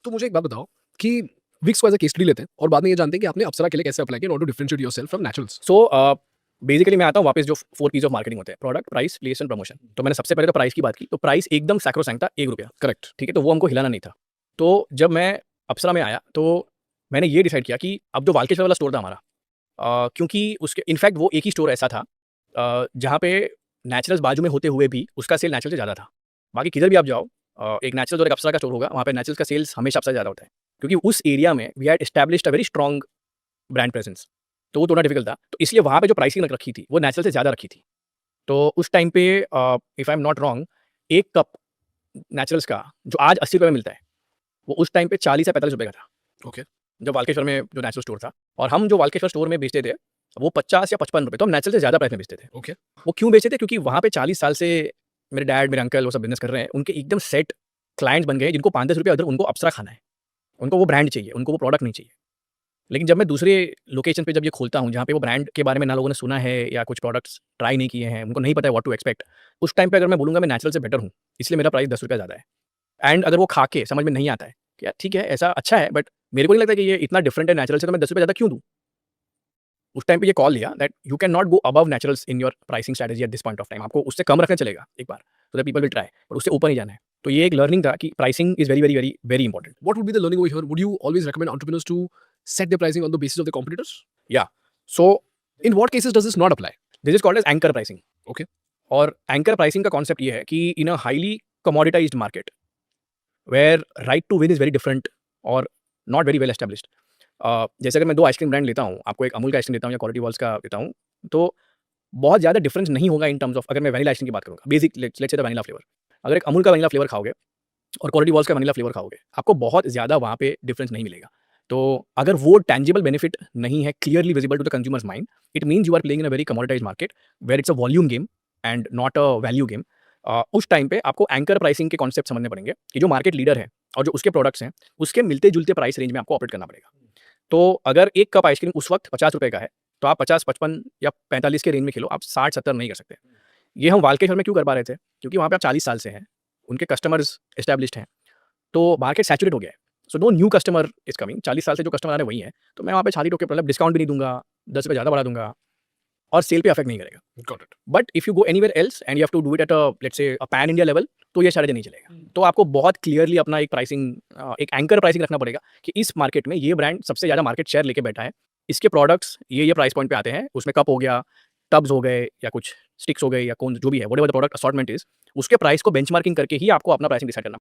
तो मुझे एक बात बताओ कि विक्स को एज़ अ केस स्टडी लेते हैं और बाद में ये जानते हैं कि आपने अप्सरा के लिए कैसे अप्लाई किया in order to differentiate yourself from naturals. So basically मैं आता हूँ वापस जो 4 पीस ऑफ मार्केटिंग होते हैं, product, price, place and promotion. तो मैंने सबसे पहले तो प्राइस की बात की, तो प्राइस एकदम सैक्रोसैंक्ट था, ₹1, करेक्ट। ठीक है? तो वो हमको हिलाना नहीं था। तो जब मैं अप्सरा में आया तो मैंने ये डिसाइड किया कि अब जो वाल्केश्वर वाला स्टोर था हमारा, क्योंकि उसके इनफैक्ट वो एक ही स्टोर ऐसा था जहाँ पे नेचुरल्स बाजू में होते हुए भी उसका सेल नेचुरल से ज़्यादा था। बाकी किधर भी आप जाओ, एक नेचुरल्स और एक अप्सरा का स्टोर होगा, वहाँ पे नेचुरल्स का सेल्स हमेशा अप्सरा से ज़्यादा होता है। क्योंकि उस एरिया में we had established a very strong brand presence. तो वो थोड़ा डिफिकल्ट था। तो इसलिए वहाँ पे जो प्राइसिंग रखी थी, वो नेचुरल से ज़्यादा रखी थी। तो उस टाइम पे if I am not wrong, 1 cup naturals का जो आज ₹80 में मिलता है, वो उस टाइम पे ₹40 या ₹45 का था। ओके। जब वाल्केश्वर में जो नेचुरल स्टोर था, और हम जो वाल्केश्वर स्टोर में बेचते थे, वो ₹50 या ₹55, तो हम नेचुरल से ज़्यादा प्राइस में बेचते थे। ओके। वो क्यों बेचते थे? क्योंकि वहाँ पे 40 साल से मेरे डैड, मेरे अंकल वो सब बिज़नेस कर रहे हैं। उनके एकदम सेट क्लाइंट्स बन गए हैं, जिनको ₹5-10 उधर उनको अप्सरा खाना है। उनको वो ब्रांड चाहिए, उनको वो प्रोडक्ट नहीं चाहिए। लेकिन जब मैं दूसरे लोकेशन पे जब ये खोलता हूँ, जहाँ पे वो ब्रांड के बारे में ना लोगों ने सुना है या कुछ प्रोडक्ट्स ट्राई नहीं किए हैं, उनको नहीं पता है व्हाट टू एक्सपेक्ट, उस टाइम पे अगर मैं बोलूँगा मैं नेचुरल से बेटर हूँ, इसलिए मेरा प्राइस ₹10 ज़्यादा है। एंड अगर वो खा के समझ में नहीं आता है कि यार ठीक है, ऐसा अच्छा है, बट मेरे को नहीं लगता कि ये इतना डिफरेंट है नेचुरल से, तो मैं ₹10 ज़्यादा क्यों दूँ? उस टाइम पे ये कॉल लिया that you can not go above naturals in your pricing strategy at this point of time. आपको उससे कम रखना चलेगा एक बार, so that people will try, but उससे ऊपर नहीं जाना है। तो ये एक लर्निंग था कि pricing is very, very, very, very important. What would be the learning over here? Would you always recommend entrepreneurs to set their pricing on the basis of their competitors? या सो In what cases does this not apply? This is called as anchor pricing. Okay. और anchor pricing का concept ये है कि in a highly commoditised market where right to win is very different और not very well established. जैसे अगर मैं 2 ice cream brand लेता हूँ, आपको एक अमूल का आइसक्रीम देता हूँ या क्वालिटी वॉल्स का देता हूँ, तो बहुत ज़्यादा डिफरेंस नहीं होगा इन टर्म्स ऑफ, अगर मैं वैनिला आइसक्रीम की बात करूँगा, basic let's say the vanilla flavour. अगर एक अमूल का वैनिला फ्लेवर खाओगे और क्वालिटी वॉल्स का वैनिला फ्लेवर खाओगे, आपको बहुत ज़्यादा वहाँ पे डिफरेंस नहीं मिलेगा। तो अगर वो टैंजिबल बेनिफिट नहीं है clearly visible to the consumer's mind, it means you are playing in a very commoditised market where it's a volume game and not a value game. उस टाइम पे आपको एंकर प्राइसिंग के concept समझने पड़ेंगे कि जो मार्केट लीडर है और जो उसके प्रोडक्ट्स हैं, उसके मिलते-जुलते प्राइस रेंज में आपको ऑपरेट करना पड़ेगा। तो अगर 1 कप आइसक्रीम उस वक़्त ₹50 का है, तो आप 50, 55 या 45 के रेंज में खेलो, आप 60-70 नहीं कर सकते। ये हम वाल्केश्वर में क्यों कर पा रहे थे? क्योंकि वहाँ पे आप 40 साल से हैं, उनके कस्टमर्स एस्टेब्लिश्ड हैं, तो मार्केट सैचुरेट हो गया है। So no new customer is coming, 40 साल से जो कस्टमर आ रहे हैं वही हैं, तो मैं वहाँ पे छाती ठोक के मतलब डिस्काउंट भी नहीं दूँगा, ₹10 ज़्यादा बढ़ा दूँगा और सेल पे अफेक्ट नहीं करेगा। Got it. But if you go anywhere else and you have to do it at a let's say a pan India level, तो ये स्ट्रैटेजी नहीं चलेगा। तो आपको बहुत क्लियरली अपना एक प्राइसिंग, एक एंकर प्राइसिंग रखना पड़ेगा कि इस मार्केट में ये ब्रांड सबसे ज़्यादा मार्केट शेयर लेके बैठा है। इसके प्रोडक्ट्स ये प्राइस पॉइंट पे आते हैं। उसमें कप हो गया, टब्स हो गए या कुछ स्टिक्स हो गए या कोन जो भी है, whatever the product assortment is, उसके प्राइस को बेंचमार्किंग करके ही आपको अपना प्राइसिंग डिसाइड करना